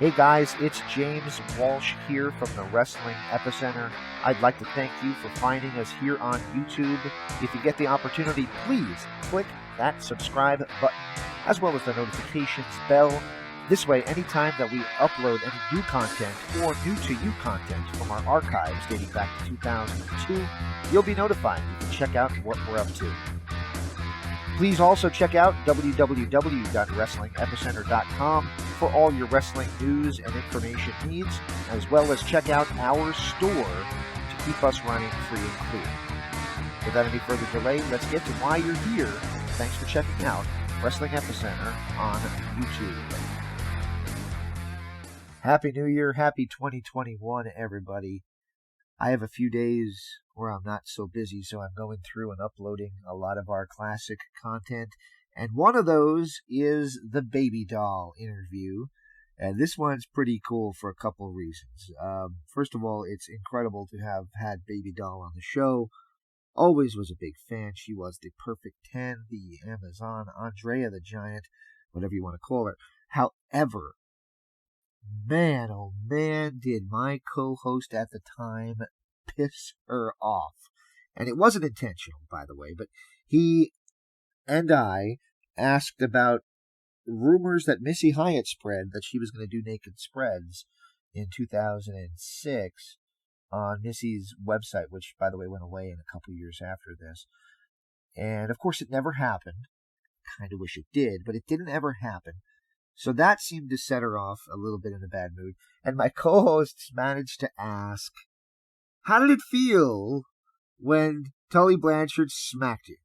Hey guys, it's James Walsh here from the Wrestling Epicenter. I'd like to thank you for finding us here on YouTube. If you get the opportunity, please click that subscribe button as well as the notifications bell. This way, anytime that we upload any new content or new to you content from our archives dating back to 2002, you'll be notified. You can check out what we're up to. Please also check out www.wrestlingepicenter.com for all your wrestling news and information needs, as well as check out our store to keep us running free and clear. Without any further delay, let's get to why you're here. Thanks for checking out Wrestling Epicenter on YouTube. Happy New Year, happy 2021, everybody. I have a few days where I'm not so busy, so I'm going through and uploading a lot of our classic content. And one of those is the Baby Doll interview. And this one's pretty cool for a couple of reasons. First of all, it's incredible to have had Baby Doll on the show. Always was a big fan. She was the Perfect 10, the Amazon, Andrea the Giant, whatever you want to call her. However, man, oh man, did my co-host at the time piss her off. And it wasn't intentional, by the way, but he and I asked about rumors that Missy Hyatt spread that she was going to do naked spreads in 2006 on Missy's website, which, by the way, went away in a couple years after this. And, of course, it never happened. Kind of wish it did, but it didn't ever happen. So that seemed to set her off a little bit in a bad mood. And my co-hosts managed to ask, how did it feel when Tully Blanchard smacked you?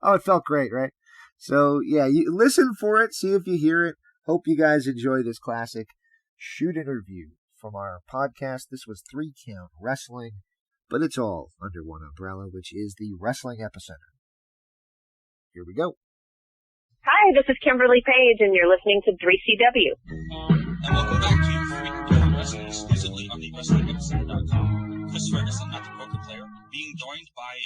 Oh, it felt great, right? So, yeah, you listen for it, see if you hear it. Hope you guys enjoy this classic shoot interview from our podcast. This was 3 Count Wrestling, but it's all under one umbrella, which is the Wrestling Epicenter. Here we go. Hi, this is Kimberly Page, and you're listening to 3CW. And welcome back to 3 Count Wrestling, exclusively on the WrestlingEpicenter.com. Chris Ferguson, not the poker player, being joined by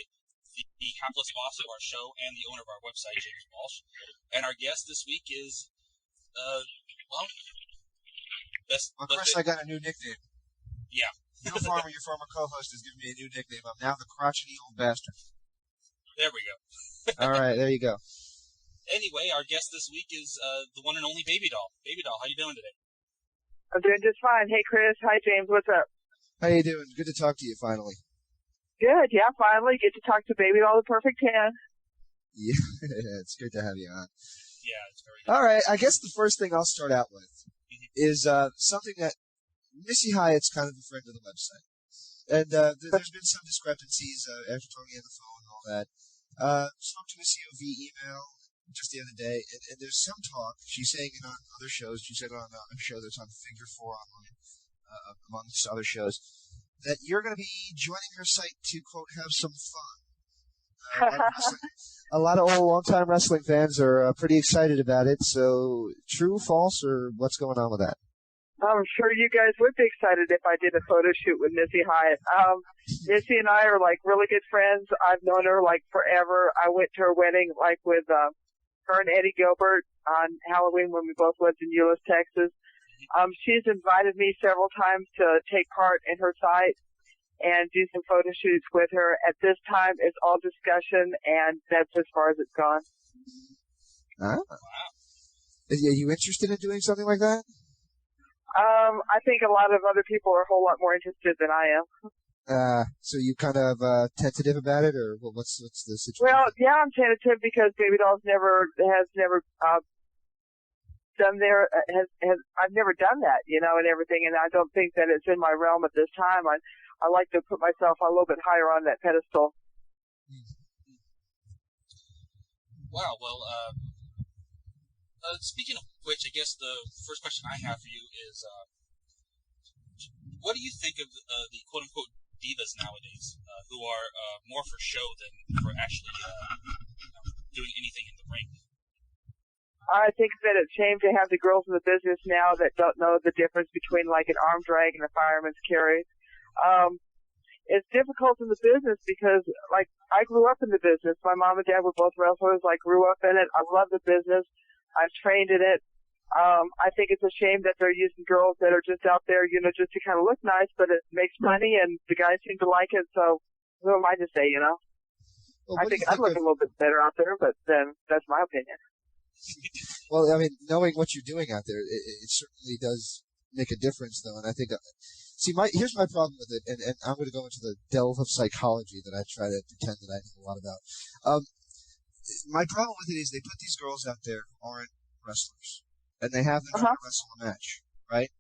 the hapless boss of our show and the owner of our website, James Walsh. And our guest this week is, Chris, I got a new nickname. Yeah. Your former co-host, has given me a new nickname. I'm now the crotchety old bastard. There we go. All right, there you go. Anyway, our guest this week is the one and only Baby Doll. Baby Doll, how you doing today? I'm doing just fine. Hey, Chris. Hi, James. What's up? How you doing? Good to talk to you finally. Good. Yeah, finally get to talk to Baby Doll, the Perfect 10. Yeah, it's good to have you on. Yeah, it's very good. All right, I guess the first thing I'll start out with is something that Missy Hyatt's kind of a friend of the website. And there's been some discrepancies after talking on the phone and all that. Spoke to Missy via email just the other day, and there's some talk. She's saying it on other shows. She said it on a show that's on Figure 4 online, amongst other shows, that you're going to be joining her site to, quote, have some fun. A lot of old, long-time wrestling fans are pretty excited about it. So, true, false, or what's going on with that? I'm sure you guys would be excited if I did a photo shoot with Missy Hyatt. Missy and I are, like, really good friends. I've known her, like, forever. I went to her wedding, like, with her and Eddie Gilbert on Halloween when we both lived in Euless, Texas. She's invited me several times to take part in her site and do some photo shoots with her. At this time, it's all discussion, and that's as far as it's gone. Wow. Are you interested in doing something like that? I think a lot of other people are a whole lot more interested than I am. So you kind of tentative about it, or what's the situation? Well, yeah, I'm tentative because Baby Doll's never done I've never done that, you know, and everything, and I don't think that it's in my realm at this time. I like to put myself a little bit higher on that pedestal. Wow, well, speaking of which, I guess the first question I have for you is, what do you think of the quote-unquote divas nowadays, who are more for show than for actually doing anything in the ring? I think that it's a shame to have the girls in the business now that don't know the difference between like an arm drag and a fireman's carry. It's difficult in the business because, like, I grew up in the business. My mom and dad were both wrestlers. I grew up in it. I love the business. I've trained in it. I think it's a shame that they're using girls that are just out there, just to kind of look nice, but it makes money and the guys seem to like it. So who am I to say, Well, I think I'd look a little bit better out there, but then that's my opinion. Well, I mean, knowing what you're doing out there, it certainly does make a difference, though. And I think, here's my problem with it, and I'm going to go into the delve of psychology that I try to pretend that I know a lot about. My problem with it is they put these girls out there who aren't wrestlers, and they have them wrestle a match, right?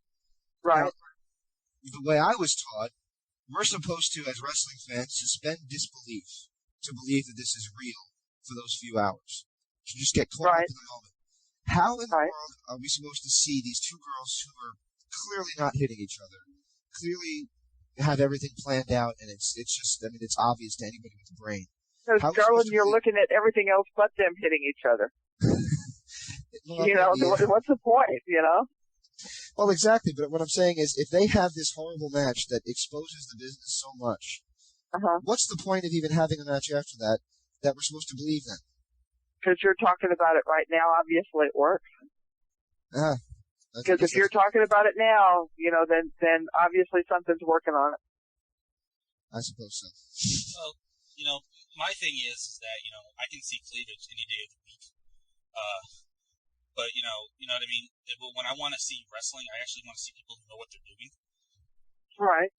Right. Now, the way I was taught, we're supposed to, as wrestling fans, suspend disbelief to believe that this is real for those few hours. To just get caught up in the moment. How in the world are we supposed to see these two girls who are clearly not hitting each other, clearly have everything planned out, and it's just, it's obvious to anybody with a brain. Because, Garland, you're looking at everything else but them hitting each other. What's the point, Well, exactly, but what I'm saying is, if they have this horrible match that exposes the business so much, what's the point of even having a match after that we're supposed to believe then? Because you're talking about it right now, obviously it works. Because if you're talking about it now, then obviously something's working on it. I suppose so. Well, my thing is that, I can see cleavage any day of the week. But, you know what I mean? When I want to see wrestling, I actually want to see people who know what they're doing. Right.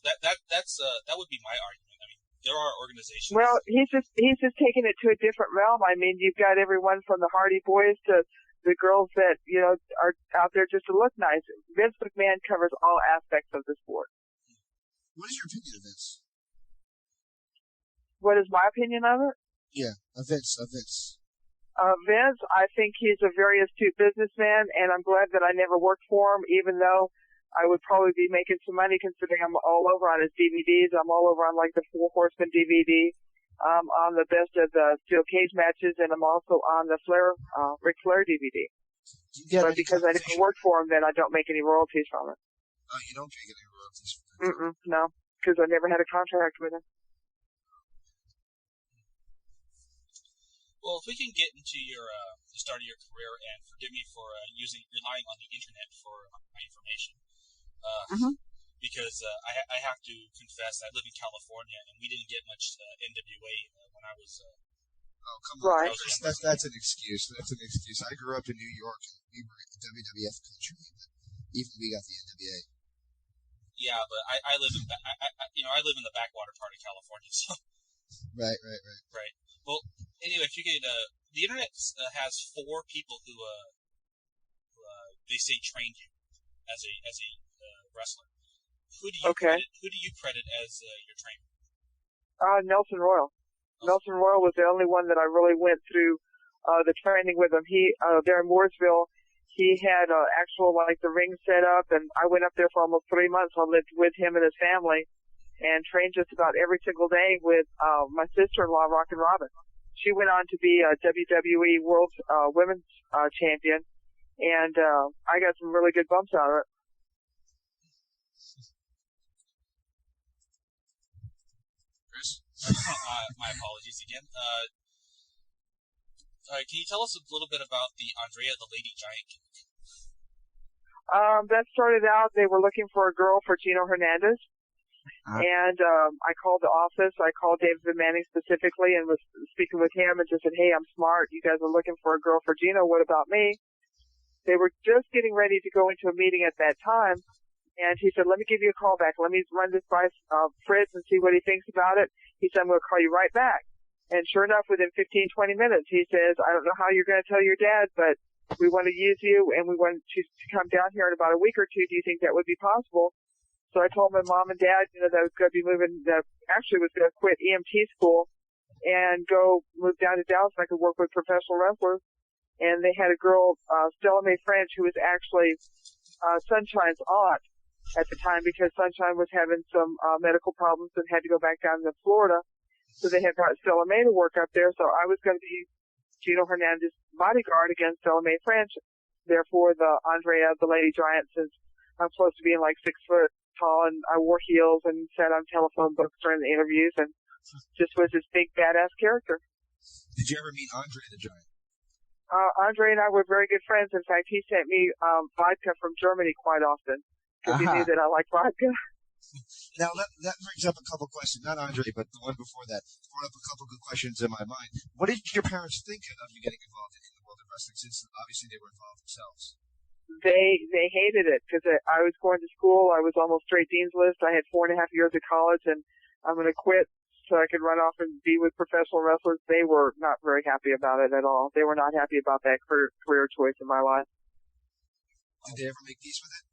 That would be my argument. I mean, there are organizations. Well, he's just taking it to a different realm. I mean, you've got everyone from the Hardy Boys to the girls that, are out there just to look nice. Vince McMahon covers all aspects of the sport. What is your opinion of Vince? What is my opinion of it? Yeah, of Vince. Vince, I think he's a very astute businessman, and I'm glad that I never worked for him, even though I would probably be making some money considering I'm all over on his DVDs. I'm all over on, like, the Four Horsemen DVD. On the best of the steel cage matches, and I'm also on the Ric Flair DVD. But because I didn't work for him, then I don't make any royalties from it. Oh, you don't make any royalties from it? No, because I never had a contract with him. Well, if we can get into the start of your career, and forgive me for relying on the internet for my information, because I have to confess I live in California, and we didn't get much NWA when I was. Oh, come on! Right. That's an excuse. That's an excuse. I grew up in New York, and we were in the WWF country, but even we got the NWA. Yeah, but I live in I live in the backwater part of California, so. Right. Well, anyway, if you could, the internet has 4 people who they say trained you as a wrestler. Who do you credit as your trainer? Nelson Royal. Nelson Royal was the only one that I really went through the training with him. He there in Mooresville, he had actual the ring set up, and I went up there for almost 3 months. I lived with him and his family, and trained just about every single day with my sister-in-law, Rockin' Robin. She went on to be a WWE World Women's Champion, and I got some really good bumps out of it. Chris? My apologies again. Can you tell us a little bit about the Andrea the Lady Giant gimmick? That started out, they were looking for a girl for Gino Hernandez. And I called the office. I called David Manning specifically and was speaking with him and just said, hey, I'm smart. You guys are looking for a girl for Gino. What about me? They were just getting ready to go into a meeting at that time. And he said, let me give you a call back. Let me run this by Fritz and see what he thinks about it. He said, I'm going to call you right back. And sure enough, within 15, 20 minutes, he says, I don't know how you're going to tell your dad, but we want to use you and we want you to come down here in about a week or two. Do you think that would be possible? So I told my mom and dad, that I was going to be moving, actually was going to quit EMT school and go move down to Dallas and I could work with professional wrestlers. And they had a girl, Stella Mae French, who was actually Sunshine's aunt at the time because Sunshine was having some medical problems and had to go back down to Florida. So they had got Stella Mae to work up there. So I was going to be Gino Hernandez's bodyguard against Stella Mae French. Therefore, the Andrea, the Lady Giant, since I'm supposed to be 6 foot tall and I wore heels and sat on telephone books during the interviews and just was this big badass character. Did you ever meet Andre the Giant? Andre and I were very good friends. In fact, he sent me vodka from Germany quite often because he knew that I like vodka. Now, that brings up a couple questions. Not Andre, but the one before that. Brought up a couple good questions in my mind. What did your parents think of you getting involved in the world of wrestling, since obviously they were involved themselves? They hated it because I was going to school. I was almost straight dean's list. I had 4.5 years of college, and I'm going to quit so I could run off and be with professional wrestlers. They were not very happy about it at all. They were not happy about that career choice in my life. Did they ever make peace with it?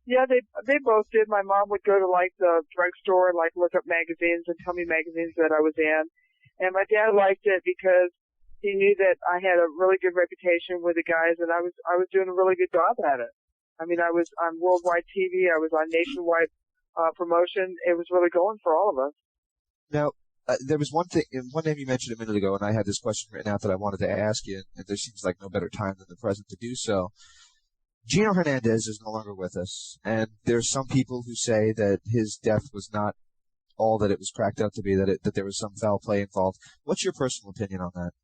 Yeah, they both did. My mom would go to like the drugstore and like look up magazines and tell me magazines that I was in. And my dad liked it because he knew that I had a really good reputation with the guys, and I was doing a really good job at it. I mean, I was on worldwide TV, I was on nationwide promotion. It was really going for all of us. Now, there was one name you mentioned a minute ago, and I had this question written out that I wanted to ask you, and there seems like no better time than the present to do so. Gino Hernandez is no longer with us, and there's some people who say that his death was not all that it was cracked up to be, that there was some foul play involved. What's your personal opinion on that?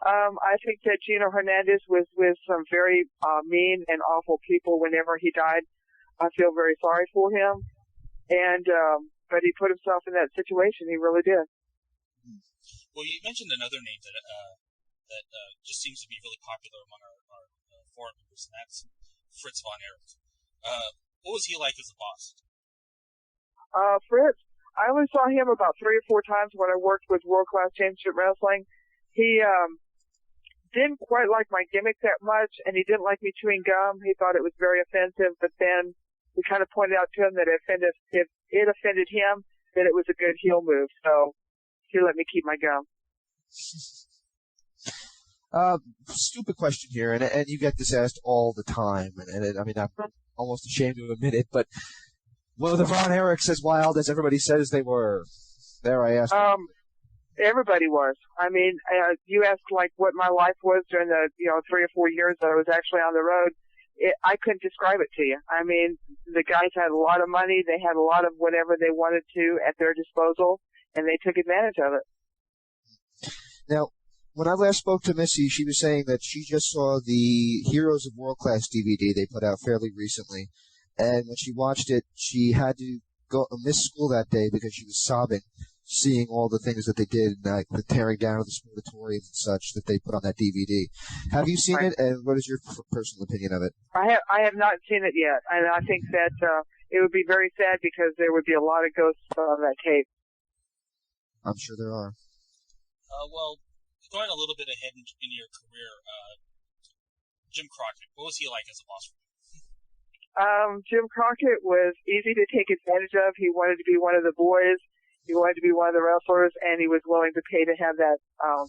I think that Gino Hernandez was with some very mean and awful people whenever he died. I feel very sorry for him, and but he put himself in that situation. He really did. Well, you mentioned another name that just seems to be really popular among our forum members, and that's Fritz von Erich. What was he like as a boss? Fritz, I only saw him about 3 or 4 times when I worked with World Class Championship Wrestling. He didn't quite like my gimmick that much, and he didn't like me chewing gum. He thought it was very offensive, but then we kind of pointed out to him that if it offended him, then it was a good heel move. So he let me keep my gum. Stupid question here, and you get this asked all the time, and I mean, I'm almost ashamed to admit it, but were the Von Erichs as wild as everybody says they were? There, I asked. Everybody was. I mean, you asked like what my life was during the 3 or 4 years that I was actually on the road. I couldn't describe it to you. I mean, the guys had a lot of money. They had a lot of whatever they wanted to at their disposal, and they took advantage of it. Now, when I last spoke to Missy, she was saying that she just saw the Heroes of World Class DVD they put out fairly recently, and when she watched it, she had to miss school that day because she was sobbing, seeing all the things that they did, like the tearing down of the sportatoriums and such that they put on that DVD. Have you seen it, and what is your personal opinion of it? I have not seen it yet, and I think that it would be very sad because there would be a lot of ghosts on that tape. I'm sure there are. Well, going a little bit ahead in your career, Jim Crockett, what was he like as a boss for you? Jim Crockett was easy to take advantage of. He wanted to be one of the boys. He wanted to be one of the wrestlers, and he was willing to pay to have that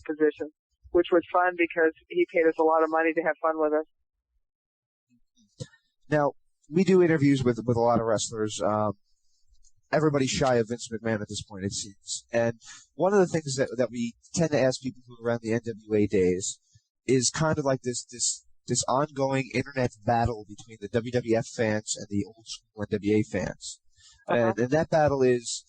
position, which was fun because he paid us a lot of money to have fun with us. Now, we do interviews with a lot of wrestlers. Everybody's shy of Vince McMahon at this point, it seems. And one of the things that we tend to ask people who are around the NWA days is kind of like this ongoing internet battle between the WWF fans and the old school NWA fans. And that battle is,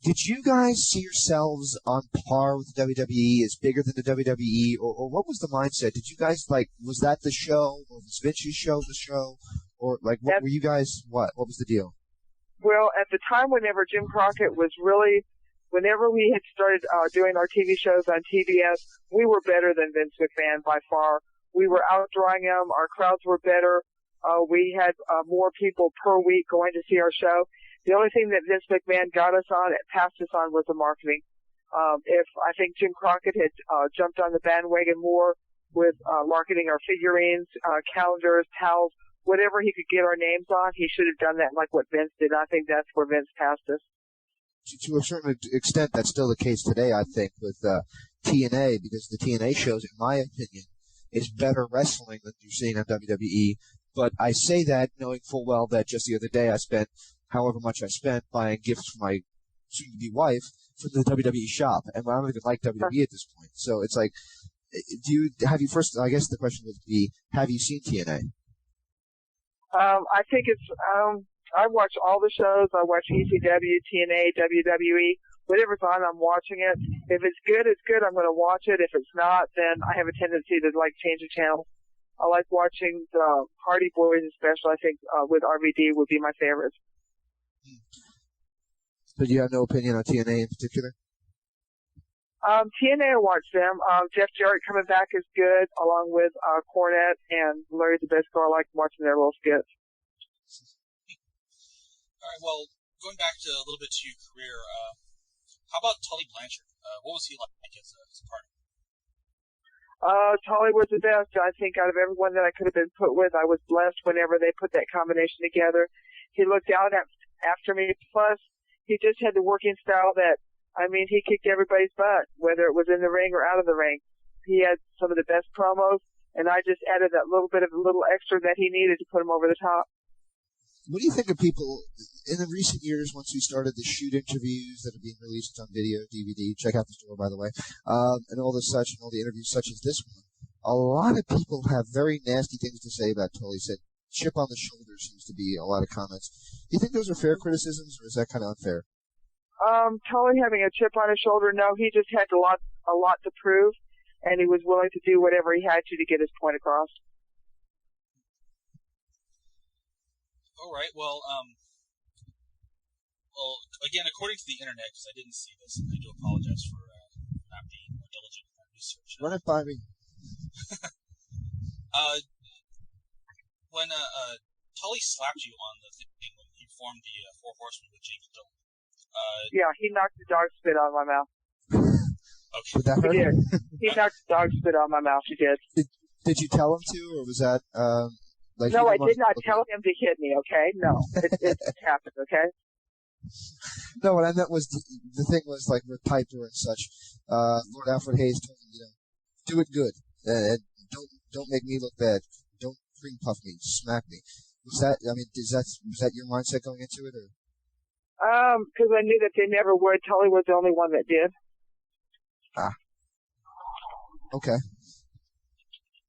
did you guys see yourselves on par with the WWE, as bigger than the WWE, or what was the mindset? Did you guys, was that the show, or was Vince's show the show, or, what were you guys, what was the deal? Well, at the time whenever Jim Crockett was really, whenever we had started doing our TV shows on TBS, we were better than Vince McMahon by far. We were outdrawing him. Our crowds were better. We had more people per week going to see our show. The only thing that Vince McMahon got us on, passed us on, was the marketing. If I think Jim Crockett had jumped on the bandwagon more with marketing our figurines, calendars, towels, whatever he could get our names on, he should have done that like what Vince did. I think that's where Vince passed us. To a certain extent, that's still the case today, I think, with TNA, because the TNA shows, in my opinion, is better wrestling than you're seeing on WWE. But I say that knowing full well that just the other day I spent however much I spent buying gifts for my soon-to-be wife from the WWE shop, and I don't even like WWE at this point. So it's like, first, I guess the question would be, have you seen TNA? I think I watch all the shows. I watch ECW, TNA, WWE. whatever's on, I'm watching it. If it's good, it's good. I'm going to watch it. If it's not, then I have a tendency to like change the channel. I like watching the Hardy Boys, especially. I think with RVD would be my favorite. But you have no opinion on TNA in particular? TNA, I watch them. Jeff Jarrett coming back is good, along with Cornette and Larry Zbyszko. I like watching their little skits. All right, well, going back to a little bit to your career, how about Tully Blanchard? What was he like as a partner? Tully was the best. I think out of everyone that I could have been put with, I was blessed whenever they put that combination together. He looked out after me. Plus, he just had the working style that, I mean, he kicked everybody's butt, whether it was in the ring or out of the ring. He had some of the best promos, and I just added that little bit of a little extra that he needed to put him over the top. What do you think of people in the recent years, once we started the shoot interviews that are being released on video, DVD, check out the store, by the way, and all the such, and all the interviews such as this one, a lot of people have very nasty things to say about Tully. Said chip on the shoulder seems to be a lot of comments. Do you think those are fair criticisms, or is that kind of unfair? Tully having a chip on his shoulder, no, he just had a lot to prove, and he was willing to do whatever he had to get his point across. All right. Well, again, according to the internet, because I didn't see this, and I do apologize for not being more diligent in my research. Run it by me. When Tully slapped you on the thing when he formed the Four Horsemen with James Dillon. Yeah, he knocked the dog spit out of my mouth. Okay. Did that hurt? He did. He knocked the dog spit out of my mouth. He did. Did you tell him to, or was that like? No, I did not tell him to hit me. Okay, no, it happened. Okay. No, what I meant was the thing was like with Piper and such. Lord Alfred Hayes told him, do it good. Don't make me look bad. Don't cream puff me. Smack me. Was that your mindset going into it, or? Because I knew that they never would. Tully was the only one that did. Ah. Okay.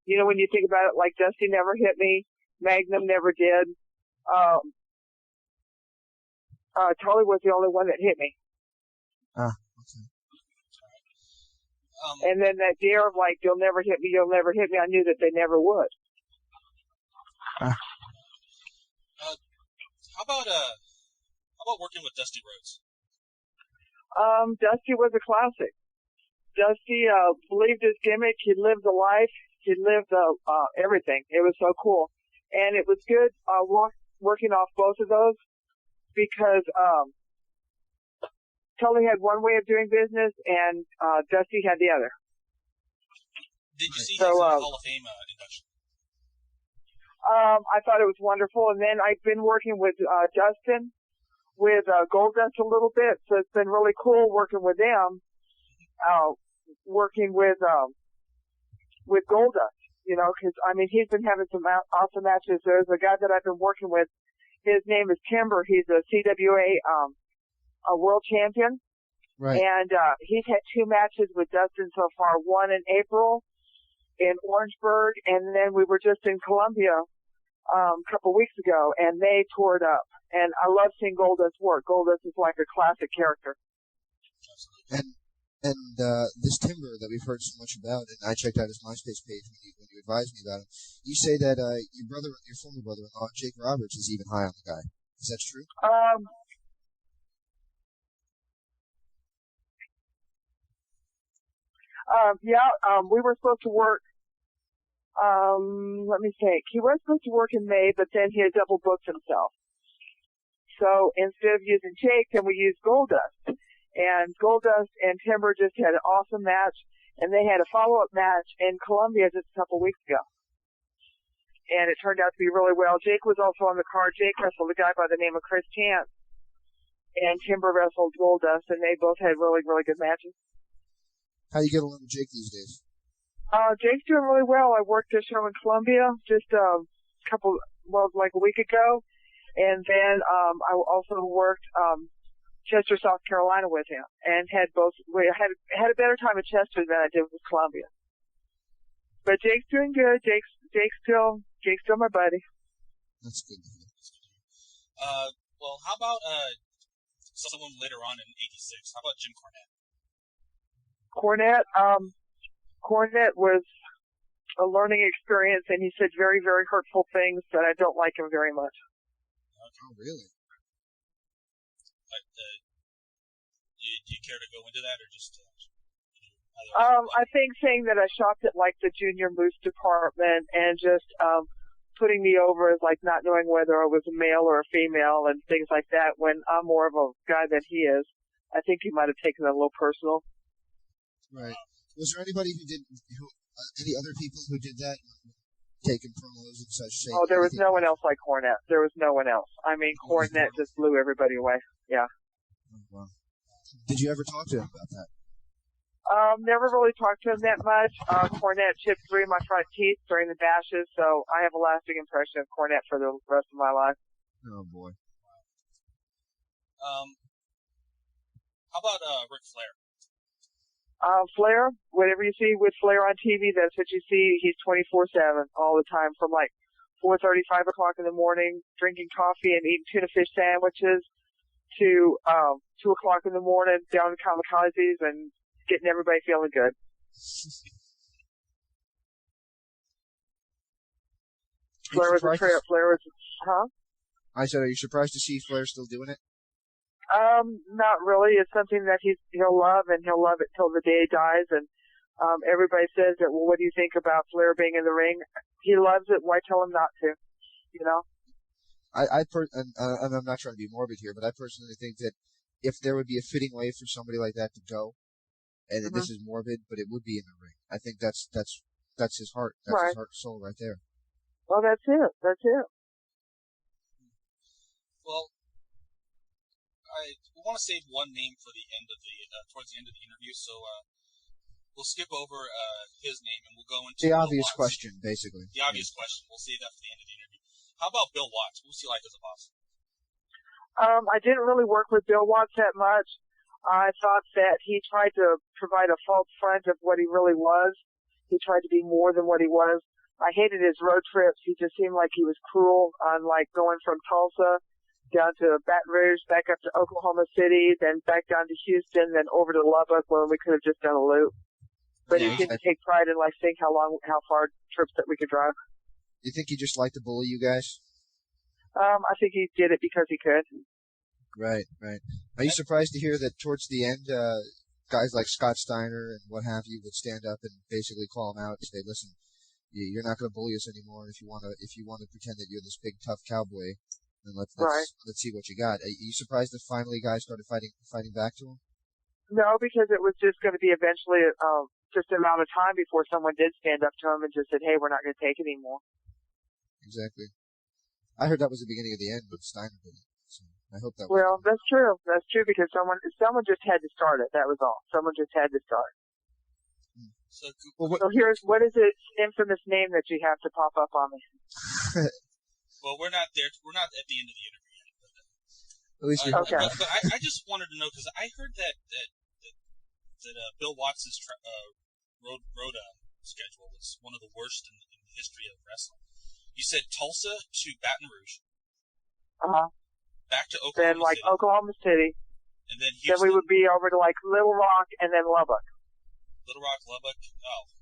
You know, when you think about it, like Dusty never hit me, Magnum never did. Tully was the only one that hit me. Ah. Okay. And then that dare of like, you'll never hit me, you'll never hit me. I knew that they never would. Ah. How about working with Dusty Rhodes? Dusty was a classic. Dusty believed his gimmick. He lived the life. He lived everything. It was so cool, and it was good working off both of those because Tully had one way of doing business, and Dusty had the other. Did you see his Hall of Fame induction? I thought it was wonderful, and then I've been working with Dustin, with Goldust a little bit, so it's been really cool working with them. Working with Goldust, you know, because I mean he's been having some awesome matches. There's a guy that I've been working with. His name is Timber. He's a CWA a world champion, right? And he's had 2 matches with Dustin so far. One in April in Orangeburg, and then we were just in Columbia a couple weeks ago, and they tore it up. And I love seeing Goldust work. Goldust is like a classic character. And this Timber that we've heard so much about, and I checked out his MySpace page when you advised me about him. You say that your former brother-in-law, Jake Roberts, is even high on the guy. Is that true? We were supposed to work. Let me think. He was supposed to work in May, but then he had double booked himself. So instead of using Jake, then we used Goldust. And Goldust and Timber just had an awesome match, and they had a follow-up match in Columbia just a couple weeks ago. And it turned out to be really well. Jake was also on the card. Jake wrestled a guy by the name of Chris Chance, and Timber wrestled Goldust, and they both had really, really good matches. How do you get along with Jake these days? Jake's doing really well. I worked a show in Columbia just like a week ago. And then I also worked Chester, South Carolina with him, and had a better time at Chester than I did with Columbia. But Jake's doing good. Jake's still my buddy. That's good. Well, how about someone later on in '86. How about Jim Cornette? Cornette was a learning experience, and he said very, very hurtful things that I don't like him very much. Okay. Oh, really? Do you care to go into that, or just? I think saying that I shopped at like the junior moose department and just putting me over as like not knowing whether I was a male or a female and things like that when I'm more of a guy than he is. I think he might have taken it a little personal. Right. Was there anybody any other people who did that? Taking promos and such? Oh, there was no one else like Cornette. There was no one else. I mean, Cornette just blew everybody away. Yeah. Oh, wow. Did you ever talk to him about that? Never really talked to him that much. Cornette chipped 3 of my front teeth during the bashes, so I have a lasting impression of Cornette for the rest of my life. Oh, boy. How about Ric Flair? Flair, whatever you see with Flair on TV, that's what you see. He's 24/7 all the time, from like 4:30, 5 o'clock in the morning, drinking coffee and eating tuna fish sandwiches, to 2 o'clock in the morning down in kamikazes and getting everybody feeling good. Flair was a trip. Flair was, huh? I said, are you surprised to see Flair still doing it? Not really. It's something that he'll love, and he'll love it till the day he dies. And everybody says that, well, what do you think about Flair being in the ring? He loves it. Why tell him not to? You know? And I'm not trying to be morbid here, but I personally think that if there would be a fitting way for somebody like that to go, and this is morbid, but it would be in the ring. I think that's his heart. That's right. His heart and soul right there. Well, that's it. That's it. Well, I want to save one name for the end of towards the end of the interview, so we'll skip over his name and we'll go into the obvious question, basically. The obvious question. We'll save that for the end of the interview. How about Bill Watts? Who's he like as a boss? I didn't really work with Bill Watts that much. I thought that he tried to provide a false front of what he really was. He tried to be more than what he was. I hated his road trips. He just seemed like he was cruel on like going from Tulsa down to Baton Rouge, back up to Oklahoma City, then back down to Houston, then over to Lubbock when we could have just done a loop. But he didn't take pride in like seeing how far trips that we could drive. You think he just liked to bully you guys? I think he did it because he could. Right. Are you surprised to hear that towards the end, guys like Scott Steiner and what have you would stand up and basically call him out and say, "Listen, you're not going to bully us anymore. If you want to pretend that you're this big tough cowboy, then let's see what you got." Are you surprised that finally guys started fighting back to him? No, because it was just going to be eventually just an amount of time before someone did stand up to him and just said, "Hey, we're not going to take it anymore." Exactly. I heard that was the beginning of the end with Steiner did it. So I hope that was. Well, that's true. That's true because someone just had to start it. That was all. Someone just had to start. So here's what is its infamous name that you have to pop up on me? Well, we're not there. We're not at the end of the interview yet. But, at least okay. But I just wanted to know because I heard that Bill Watts' road schedule was one of the worst in the history of wrestling. You said Tulsa to Baton Rouge. Back to Oklahoma City. Then Oklahoma City. And then Houston. Then we would be over to like Little Rock and then Lubbock. Little Rock, Lubbock. Oh.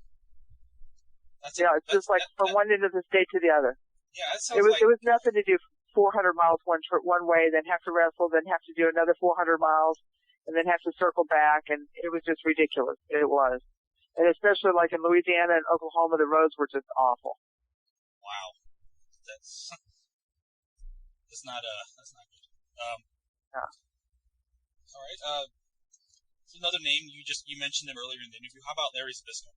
It's just like from one end of the state to the other. Yeah, that sounds It was nothing to do 400 miles one way, then have to wrestle, then have to do another 400 miles, and then have to circle back, and it was just ridiculous. It was. And especially like in Louisiana and Oklahoma, the roads were just awful. Wow. That's not good. Yeah. All right. Another name you mentioned him earlier in the interview. How about Larry Zbyszko?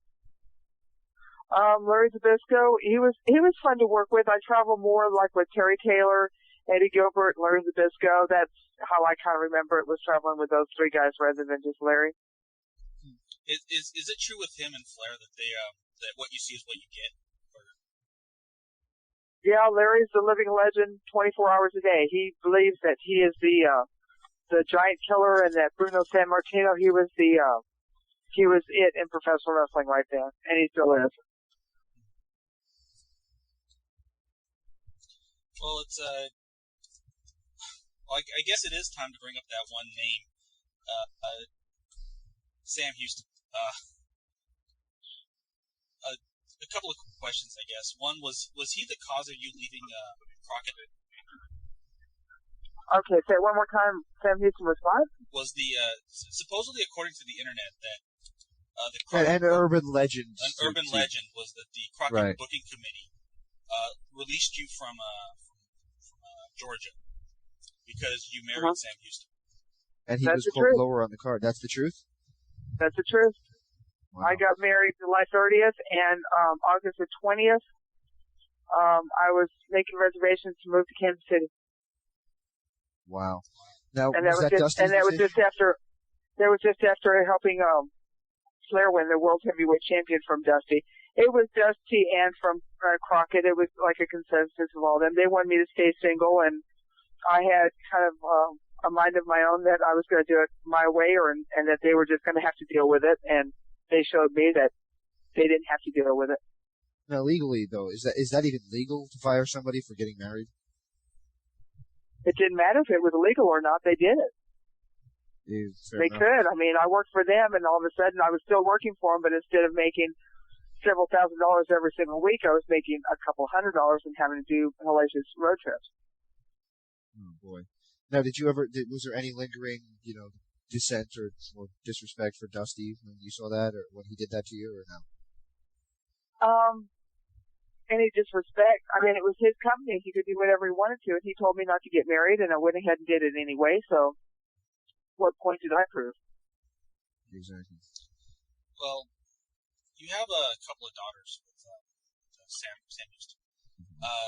Larry Zbyszko, he was fun to work with. I travel more like with Terry Taylor, Eddie Gilbert, Larry Zbyszko. That's how I kind of remember it, was traveling with those three guys rather than just Larry. Is it true with him and Flair that that what you see is what you get? Yeah, Larry's the living legend 24 hours a day. He believes that he is the giant killer and that Bruno Sammartino, he was it in professional wrestling right then, and he still is. Well, it's Well, I guess it is time to bring up that one name, Sam Houston. A couple of questions, I guess. One was he the cause of you leaving Crockett? Okay, say it one more time. Sam Houston was what? Was the supposedly, according to the internet, that the And Crockett urban legend. urban legend was that the Crockett Right. booking committee released you from Georgia because you married Sam Houston. And he That's was the quote truth. lower on the card. That's the truth? That's the truth. Wow. I got married July 30th, and August the 20th, I was making reservations to move to Kansas City. Wow. Now, And that was just after helping Flair win the World Heavyweight Champion from Dusty. It was Dusty and from Crockett. It was like a consensus of all them. They wanted me to stay single, and I had kind of a mind of my own that I was going to do it my way, and that they were just going to have to deal with it. And they showed me that they didn't have to deal with it. Now, legally, though, is that even legal to fire somebody for getting married? It didn't matter if it was illegal or not. They did it. They could. I mean, I worked for them, and all of a sudden I was still working for them, but instead of making several $1,000s every single week, I was making a couple $100 and having to do hellacious road trips. Oh, boy. Now, was there any lingering, dissent or disrespect for Dusty when you saw that, or when he did that to you, or no? Any disrespect? I mean, it was his company. He could do whatever he wanted to, and he told me not to get married, and I went ahead and did it anyway, so what point did I prove? Exactly. Well, you have a couple of daughters with Sam Houston.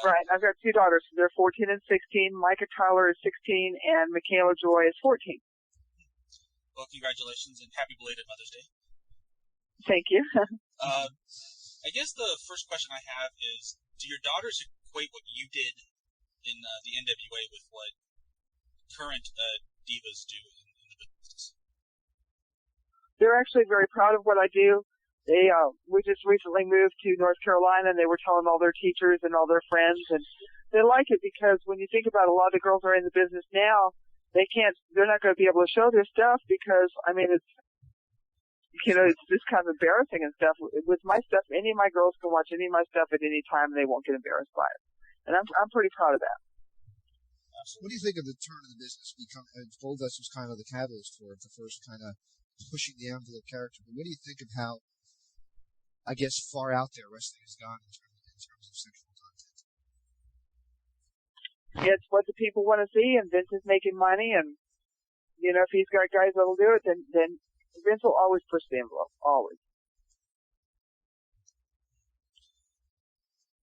Right. I've got two daughters. They're 14 and 16. Micah Tyler is 16, and Michaela Joy is 14. Well, congratulations and happy belated Mother's Day. Thank you. I guess the first question I have is, do your daughters equate what you did in the NWA with what current divas do in the business? They're actually very proud of what I do. We just recently moved to North Carolina, and they were telling all their teachers and all their friends, and they like it because when you think about it, a lot of the girls are in the business now, they're not going to be able to show their stuff because, I mean, it's just kind of embarrassing and stuff. With my stuff, any of my girls can watch any of my stuff at any time, and they won't get embarrassed by it. And I'm pretty proud of that. What do you think of the turn of the business? Goldust was kind of the catalyst for it, the first kind of pushing the envelope character. But what do you think of how, I guess, far out there wrestling has gone in terms of sexual content? It's what the people want to see, and Vince is making money, and if he's got guys that'll do it, then Vince will always push the envelope, always.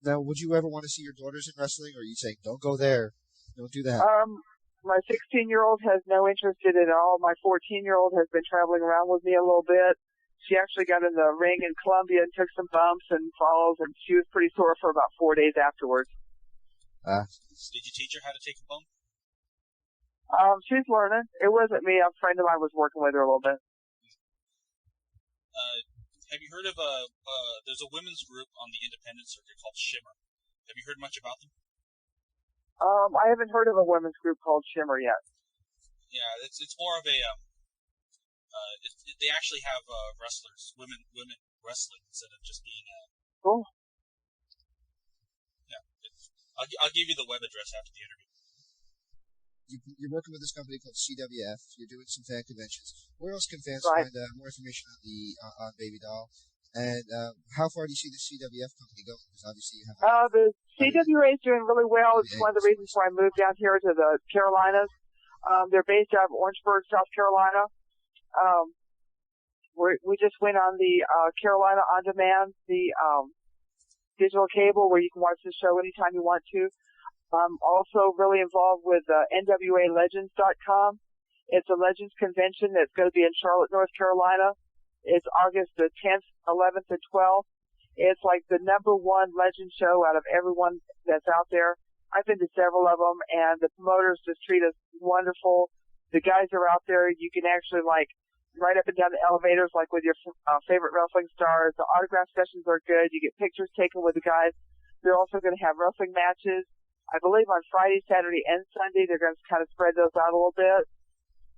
Now, would you ever want to see your daughters in wrestling, or are you saying, don't go there, don't do that? My 16-year-old has no interest in it at all. My 14-year-old has been traveling around with me a little bit. She actually got in the ring in Columbia and took some bumps and falls, and she was pretty sore for about 4 days afterwards. Did you teach her how to take a bump? She's learning. It wasn't me. A friend of mine was working with her a little bit. Have you heard of there's a women's group on the independent circuit called Shimmer. Have you heard much about them? I haven't heard of a women's group called Shimmer yet. Yeah, it's more of a they actually have wrestlers, women wrestling instead of just being cool. Yeah, I'll give you the web address after the interview. You're working with this company called CWF. You're doing some fan conventions. Where else can fans Right. find more information on Baby Doll? And how far do you see the CWF company going? Because obviously you have. The CWA is doing really well. It's one of the reasons why I moved down here to the Carolinas. They're based out of Orangeburg, South Carolina. We just went on the Carolina On Demand, the digital cable where you can watch the show anytime you want to. I'm also really involved with NWALegends.com. It's a Legends convention that's going to be in Charlotte, North Carolina. It's August the 10th, 11th, and 12th. It's like the number one Legend show out of everyone that's out there. I've been to several of them, and the promoters just treat us wonderful. The guys are out there. You can actually, right up and down the elevators, like with your favorite wrestling stars. The autograph sessions are good. You get pictures taken with the guys. They're also going to have wrestling matches. I believe on Friday, Saturday, and Sunday. They're going to kind of spread those out a little bit.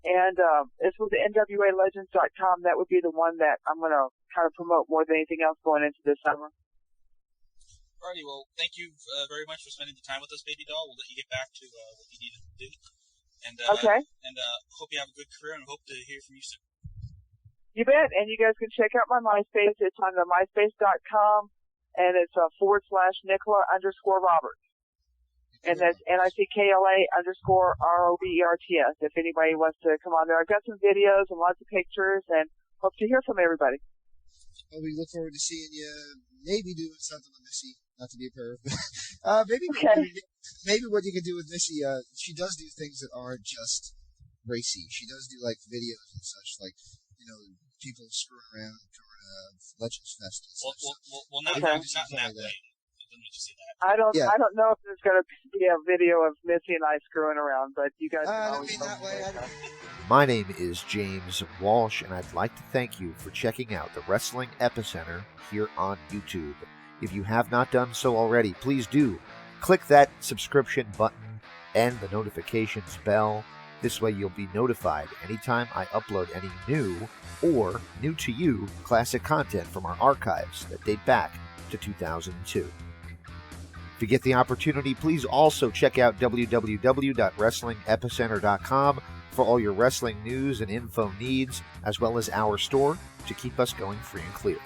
And it's with the NWALegends.com. That would be the one that I'm going to kind of promote more than anything else going into this summer. Alrighty, well, thank you very much for spending the time with us, baby doll. We'll let you get back to what you need to do. And, okay. And hope you have a good career, and hope to hear from you soon. You bet. And you guys can check out my MySpace. It's on the myspace.com, and it's /Nicola_Roberts. And that's NICKLA_ROBERTS if anybody wants to come on there. I've got some videos and lots of pictures, and hope to hear from everybody. Well, we look forward to seeing you maybe doing something with Missy. Not to be a perv. Maybe what you can do with Missy, she does do things that aren't just racy. She does do, like, videos and such, like, you know, people screwing around during Legends Fest and such. Well, not in that way. I don't know if there's going to be a video of Missy and I screwing around, but you guys can always that way. My name is James Walsh, and I'd like to thank you for checking out the Wrestling Epicenter here on YouTube. If you have not done so already, please do. Click that subscription button and the notifications bell. This way you'll be notified anytime I upload any new or new to you classic content from our archives that date back to 2002. If you get the opportunity, please also check out www.wrestlingepicenter.com for all your wrestling news and info needs, as well as our store to keep us going free and clear.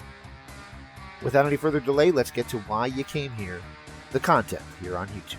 Without any further delay, let's get to why you came here, the content here on YouTube.